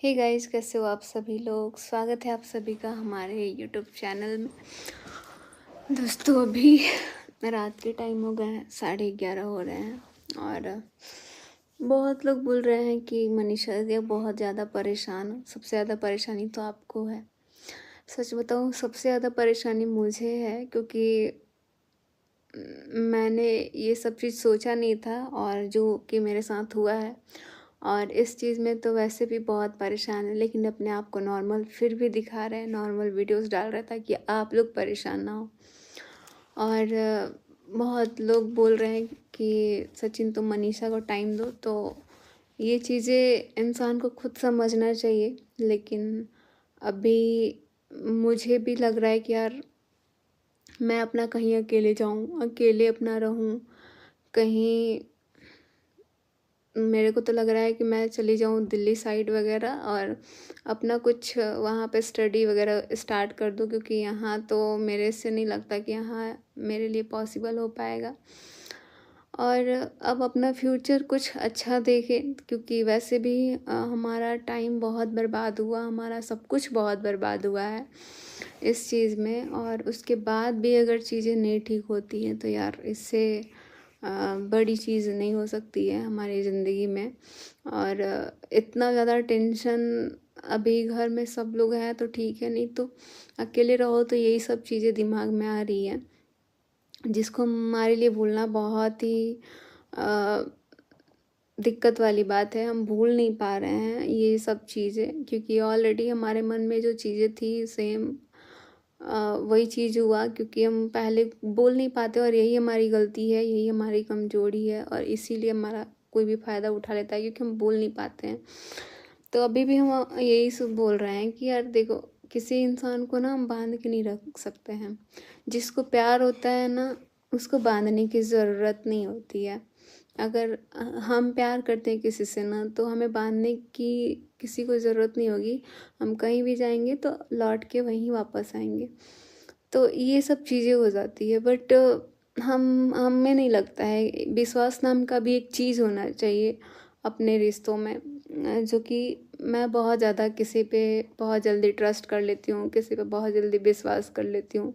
Hey guys, कैसे हो आप सभी लोग। स्वागत है आप सभी का हमारे यूट्यूब चैनल में। दोस्तों, अभी रात के टाइम हो गए हैं, 11:30 हो रहे हैं और बहुत लोग बोल रहे हैं कि मनीषा दीदी बहुत ज़्यादा परेशान हो। सबसे ज़्यादा परेशानी तो आपको है। सच बताऊँ, सबसे ज़्यादा परेशानी मुझे है, क्योंकि मैंने ये सब चीज़ सोचा नहीं था और जो कि मेरे साथ हुआ है। और इस चीज़ में तो वैसे भी बहुत परेशान है, लेकिन अपने आप को नॉर्मल फिर भी दिखा रहे हैं, नॉर्मल वीडियोस डाल रहे हैं ताकि आप लोग परेशान ना हो। और बहुत लोग बोल रहे हैं कि सचिन तुम मनीषा को टाइम दो, तो ये चीज़ें इंसान को खुद समझना चाहिए। लेकिन अभी मुझे भी लग रहा है कि यार मैं अपना कहीं अकेले जाऊँ, अकेले अपना रहूँ। कहीं मेरे को तो लग रहा है कि मैं चली जाऊँ दिल्ली साइड वगैरह और अपना कुछ वहाँ पे स्टडी वगैरह स्टार्ट कर दूँ, क्योंकि यहाँ तो मेरे से नहीं लगता कि यहाँ मेरे लिए पॉसिबल हो पाएगा। और अब अपना फ्यूचर कुछ अच्छा देखें, क्योंकि वैसे भी हमारा टाइम बहुत बर्बाद हुआ, हमारा सब कुछ बहुत बर्बाद हुआ है इस चीज़ में। और उसके बाद भी अगर चीज़ें नहीं ठीक होती हैं तो यार इससे बड़ी चीज़ नहीं हो सकती है हमारी ज़िंदगी में। और इतना ज़्यादा टेंशन, अभी घर में सब लोग हैं तो ठीक है, नहीं तो अकेले रहो तो यही सब चीज़ें दिमाग में आ रही हैं, जिसको हमारे लिए भूलना बहुत ही दिक्कत वाली बात है। हम भूल नहीं पा रहे हैं ये सब चीज़ें, क्योंकि ऑलरेडी हमारे मन में जो चीज़ें थी सेम वही चीज़ हुआ, क्योंकि हम पहले बोल नहीं पाते और यही हमारी गलती है, यही हमारी कमजोरी है और इसीलिए हमारा कोई भी फ़ायदा उठा लेता है, क्योंकि हम बोल नहीं पाते हैं। तो अभी भी हम यही सब बोल रहे हैं कि यार देखो, किसी इंसान को ना हम बांध के नहीं रख सकते हैं। जिसको प्यार होता है ना, उसको बांधने की ज़रूरत नहीं होती है। अगर हम प्यार करते हैं किसी से ना, तो हमें बांधने की किसी को ज़रूरत नहीं होगी। हम कहीं भी जाएंगे तो लौट के वहीं वापस आएंगे। तो ये सब चीज़ें हो जाती है। बट हमें नहीं लगता है, विश्वास नाम का भी एक चीज़ होना चाहिए अपने रिश्तों में। जो कि मैं बहुत ज़्यादा किसी पे बहुत जल्दी ट्रस्ट कर लेती हूँ, किसी पे बहुत जल्दी विश्वास कर लेती हूँ,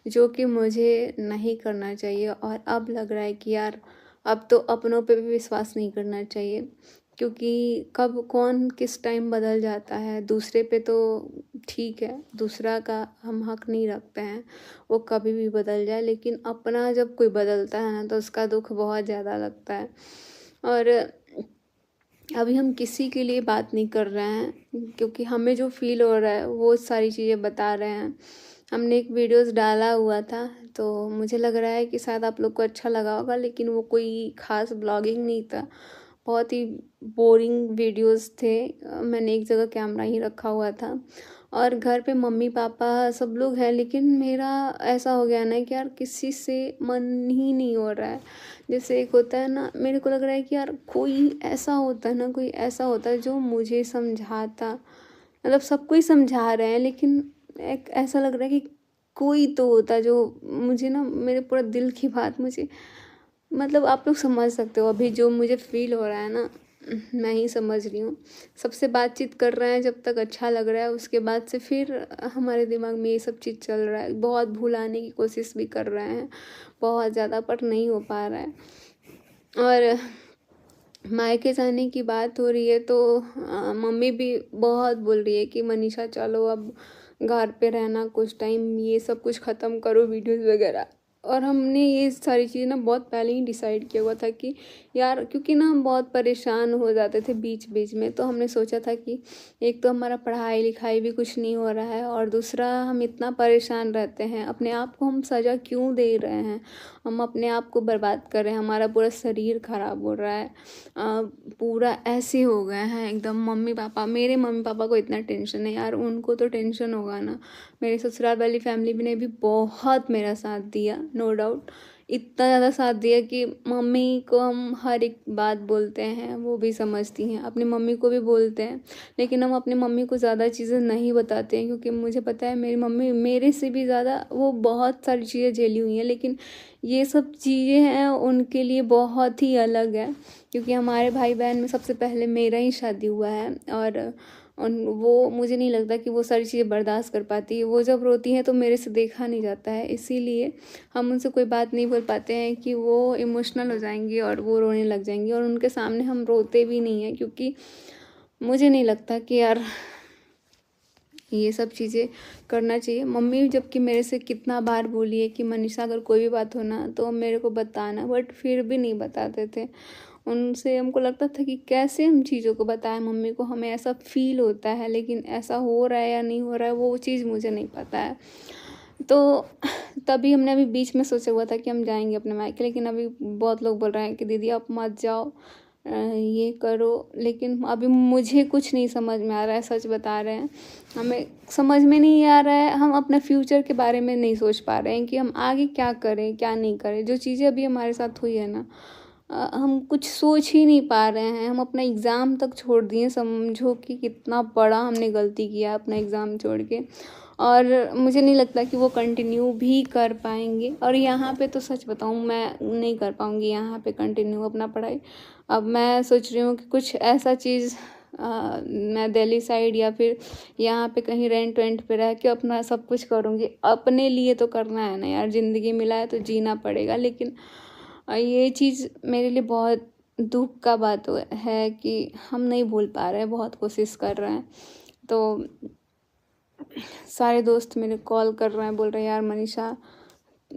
जो कि मुझे नहीं करना चाहिए। और अब लग रहा है कि यार अब तो अपनों पे भी विश्वास नहीं करना चाहिए, क्योंकि कब कौन किस टाइम बदल जाता है। दूसरे पे तो ठीक है, दूसरा का हम हक नहीं रखते हैं, वो कभी भी बदल जाए, लेकिन अपना जब कोई बदलता है ना तो उसका दुख बहुत ज़्यादा लगता है। और अभी हम किसी के लिए बात नहीं कर रहे हैं, क्योंकि हमें जो फील हो रहा है वो सारी चीज़ें बता रहे हैं। हमने एक वीडियोस डाला हुआ था, तो मुझे लग रहा है कि शायद आप लोग को अच्छा लगा होगा, लेकिन वो कोई ख़ास ब्लॉगिंग नहीं था, बहुत ही बोरिंग वीडियोस थे। मैंने एक जगह कैमरा ही रखा हुआ था और घर पे मम्मी पापा सब लोग हैं, लेकिन मेरा ऐसा हो गया ना कि यार किसी से मन ही नहीं हो रहा है। जैसे एक होता है ना, मेरे को लग रहा है कि यार कोई ऐसा होता है ना, कोई ऐसा होता है जो मुझे समझाता, मतलब सबको ही समझा रहे हैं, लेकिन एक ऐसा लग रहा है कि कोई तो होता है जो मुझे ना, मेरे पूरा दिल की बात मुझे, मतलब आप लोग समझ सकते हो अभी जो मुझे फील हो रहा है ना, मैं ही समझ रही हूँ। सबसे बातचीत कर रहे हैं जब तक अच्छा लग रहा है, उसके बाद से फिर हमारे दिमाग में ये सब चीज़ चल रहा है। बहुत भुलाने की कोशिश भी कर रहे हैं बहुत ज़्यादा, पर नहीं हो पा रहा है। और मायके जाने की बात हो रही है तो मम्मी भी बहुत बोल रही है कि मनीषा चलो अब घर पे रहना कुछ टाइम, ये सब कुछ ख़त्म करो वीडियोस वगैरह। और हमने ये सारी चीज़ें ना बहुत पहले ही डिसाइड किया हुआ था कि यार, क्योंकि ना हम बहुत परेशान हो जाते थे बीच बीच में, तो हमने सोचा था कि एक तो हमारा पढ़ाई लिखाई भी कुछ नहीं हो रहा है, और दूसरा हम इतना परेशान रहते हैं, अपने आप को हम सज़ा क्यों दे रहे हैं, हम अपने आप को बर्बाद कर रहे हैं, हमारा पूरा शरीर खराब हो रहा है। पूरा ऐसे हो गए हैं एकदम। मम्मी पापा, मेरे मम्मी पापा को इतना टेंशन है यार, उनको तो टेंशन होगा ना। मेरे ससुराल वाली फैमिली ने भी बहुत मेरा साथ दिया, नो डाउट, इतना ज़्यादा साथ दिया कि मम्मी को हम हर एक बात बोलते हैं, वो भी समझती हैं, अपनी मम्मी को भी बोलते हैं। लेकिन हम अपनी मम्मी को ज़्यादा चीज़ें नहीं बताते हैं, क्योंकि मुझे पता है मेरी मम्मी मेरे से भी ज़्यादा वो बहुत सारी चीज़ें झेली हुई हैं, लेकिन ये सब चीज़ें हैं उनके लिए बहुत ही अलग है। क्योंकि हमारे भाई बहन में सबसे पहले मेरा ही शादी हुआ है। और वो मुझे नहीं लगता कि वो सारी चीज़ें बर्दाश्त कर पाती है। वो जब रोती हैं तो मेरे से देखा नहीं जाता है, इसीलिए हम उनसे कोई बात नहीं बोल पाते हैं कि वो इमोशनल हो जाएंगी और वो रोने लग जाएंगी। और उनके सामने हम रोते भी नहीं हैं, क्योंकि मुझे नहीं लगता कि यार ये सब चीज़ें करना चाहिए। मम्मी जबकि मेरे से कितना बार बोली है कि मनीषा अगर कोई भी बात हो ना तो मेरे को बताना, बट फिर भी नहीं बताते थे। उनसे हमको लगता था कि कैसे हम चीज़ों को बताएं मम्मी को, हमें ऐसा फील होता है, लेकिन ऐसा हो रहा है या नहीं हो रहा है वो चीज़ मुझे नहीं पता है। तो तभी हमने अभी बीच में सोचा हुआ था कि हम जाएंगे अपने मायके, लेकिन अभी बहुत लोग बोल रहे हैं कि दीदी आप मत जाओ, ये करो। लेकिन अभी मुझे कुछ नहीं समझ में आ रहा है, सच बता रहे हैं। हमें समझ में नहीं आ रहा है, हम अपने फ्यूचर के बारे में नहीं सोच पा रहे हैं कि हम आगे क्या करें क्या नहीं करें। जो चीज़ें अभी हमारे साथ हुई है ना, हम कुछ सोच ही नहीं पा रहे हैं। हम अपना एग्ज़ाम तक छोड़ दिए, समझो कि कितना बड़ा हमने गलती किया अपना एग्ज़ाम छोड़ के। और मुझे नहीं लगता कि वो कंटिन्यू भी कर पाएंगे। और यहाँ पे तो सच बताऊँ मैं नहीं कर पाऊँगी यहाँ पे कंटिन्यू अपना पढ़ाई। अब मैं सोच रही हूँ कि कुछ ऐसा चीज़ मैं दिल्ली साइड या फिर यहाँ पे कहीं रेंट वेंट पे रह के अपना सब कुछ करूँगी। अपने लिए तो करना है ना यार, ज़िंदगी मिला है तो जीना पड़ेगा। लेकिन ये चीज़ मेरे लिए बहुत दुख का बात है कि हम नहीं भूल पा रहे हैं, बहुत कोशिश कर रहे हैं। तो सारे दोस्त मेरे कॉल कर रहे हैं, बोल रहे हैं यार मनीषा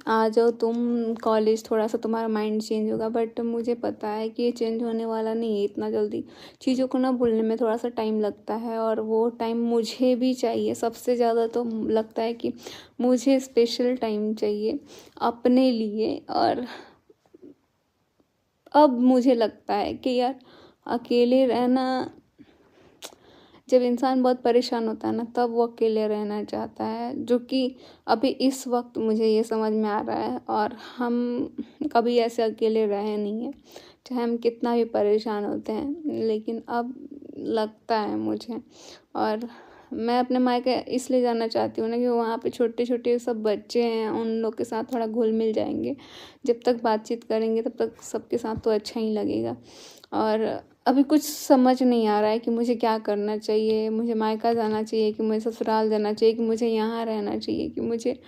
आ जाओ तुम कॉलेज, थोड़ा सा तुम्हारा माइंड चेंज होगा। बट मुझे पता है कि ये चेंज होने वाला नहीं है इतना जल्दी। चीज़ों को ना भूलने में थोड़ा सा टाइम लगता है, और वो टाइम मुझे भी चाहिए। सबसे ज़्यादा तो लगता है कि मुझे स्पेशल टाइम चाहिए अपने लिए। और अब मुझे लगता है कि यार अकेले रहना, जब इंसान बहुत परेशान होता है ना तब वो अकेले रहना चाहता है, जो कि अभी इस वक्त मुझे ये समझ में आ रहा है। और हम कभी ऐसे अकेले रहे नहीं हैं, चाहे हम कितना भी परेशान होते हैं, लेकिन अब लगता है मुझे। और मैं अपने मायके इसलिए जाना चाहती हूँ ना कि वहाँ पे छोटे छोटे सब बच्चे हैं, उन लोग के साथ थोड़ा घुल मिल जाएंगे। जब तक बातचीत करेंगे तब तक सबके साथ तो अच्छा ही लगेगा। और अभी कुछ समझ नहीं आ रहा है कि मुझे क्या करना चाहिए। मुझे मायका जाना चाहिए कि मुझे ससुराल जाना चाहिए, कि मुझे यहाँ रहना चाहिए, कि मुझे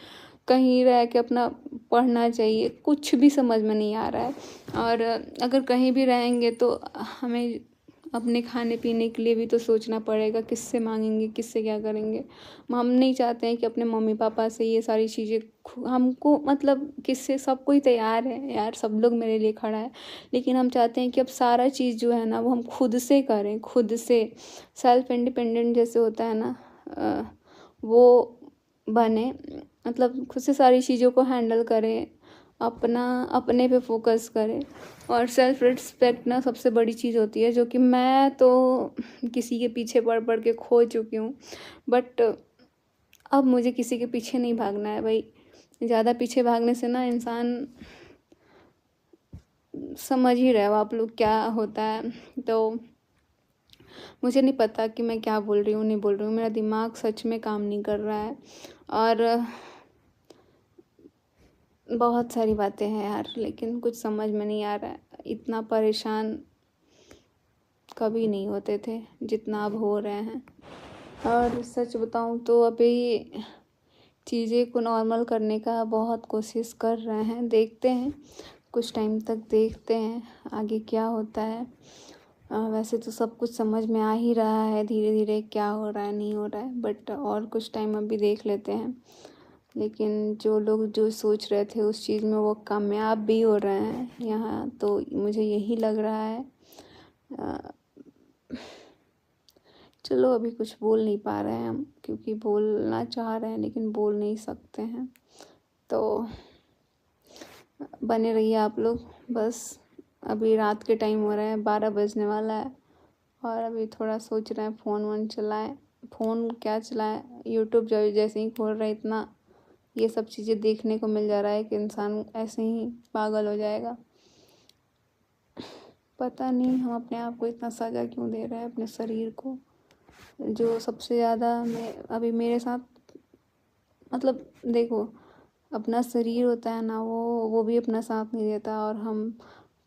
कहीं रह के अपना पढ़ना चाहिए। कुछ भी समझ में नहीं आ रहा है। और अगर कहीं भी रहेंगे तो हमें अपने खाने पीने के लिए भी तो सोचना पड़ेगा, किससे मांगेंगे, किससे क्या करेंगे। हम नहीं चाहते हैं कि अपने मम्मी पापा से ये सारी चीज़ें हमको, मतलब किससे, सब कोई तैयार है यार, सब लोग मेरे लिए खड़ा है, लेकिन हम चाहते हैं कि अब सारा चीज़ जो है ना वो हम खुद से करें, खुद से सेल्फ इंडिपेंडेंट जैसे होता है ना, वो बने। मतलब खुद से सारी चीज़ों को हैंडल करें, अपना अपने पे फोकस करें। और सेल्फ रिस्पेक्ट ना सबसे बड़ी चीज़ होती है, जो कि मैं तो किसी के पीछे पड़ पड़ के खो चुकी हूँ। बट अब मुझे किसी के पीछे नहीं भागना है भाई। ज़्यादा पीछे भागने से ना इंसान, समझ ही रहे हो आप लोग क्या होता है। तो मुझे नहीं पता कि मैं क्या बोल रही हूँ नहीं बोल रही हूँ, मेरा दिमाग सच में काम नहीं कर रहा है। और बहुत सारी बातें हैं यार, लेकिन कुछ समझ में नहीं आ रहा है। इतना परेशान कभी नहीं होते थे जितना अब हो रहे हैं। और सच बताऊँ तो अभी चीज़ें को नॉर्मल करने का बहुत कोशिश कर रहे हैं, देखते हैं कुछ टाइम तक, देखते हैं आगे क्या होता है। वैसे तो सब कुछ समझ में आ ही रहा है धीरे धीरे क्या हो रहा है नहीं हो रहा है, बट और कुछ टाइम अभी देख लेते हैं। लेकिन जो लोग जो सोच रहे थे उस चीज़ में वो कामयाब भी हो रहे हैं यहाँ, तो मुझे यही लग रहा है। चलो अभी कुछ बोल नहीं पा रहे हैं हम, क्योंकि बोलना चाह रहे हैं लेकिन बोल नहीं सकते हैं। तो बने रहिए आप लोग। बस अभी रात के टाइम हो रहा है, 12 बजने वाला है, और अभी थोड़ा सोच रहे हैं फ़ोन वोन चलाएं। फ़ोन क्या चलाएं, यूट्यूब जो जैसे ही खोल रहे इतना ये सब चीज़ें देखने को मिल जा रहा है कि इंसान ऐसे ही पागल हो जाएगा। पता नहीं हम अपने आप को इतना सजा क्यों दे रहे हैं, अपने शरीर को। जो सबसे ज़्यादा अभी मेरे साथ, मतलब देखो, अपना शरीर होता है ना वो भी अपना साथ नहीं देता। और हम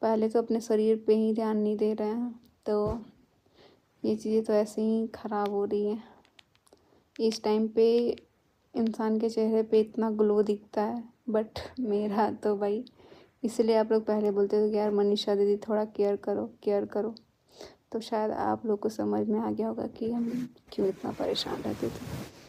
पहले तो अपने शरीर पे ही ध्यान नहीं दे रहे हैं, तो ये चीज़ें तो ऐसे ही ख़राब हो रही हैं। इस टाइम पे इंसान के चेहरे पे इतना ग्लो दिखता है, बट मेरा तो भाई, इसलिए आप लोग पहले बोलते थे कि यार मनीषा दीदी थोड़ा केयर करो केयर करो, तो शायद आप लोग को समझ में आ गया होगा कि हम क्यों इतना परेशान रहते थे।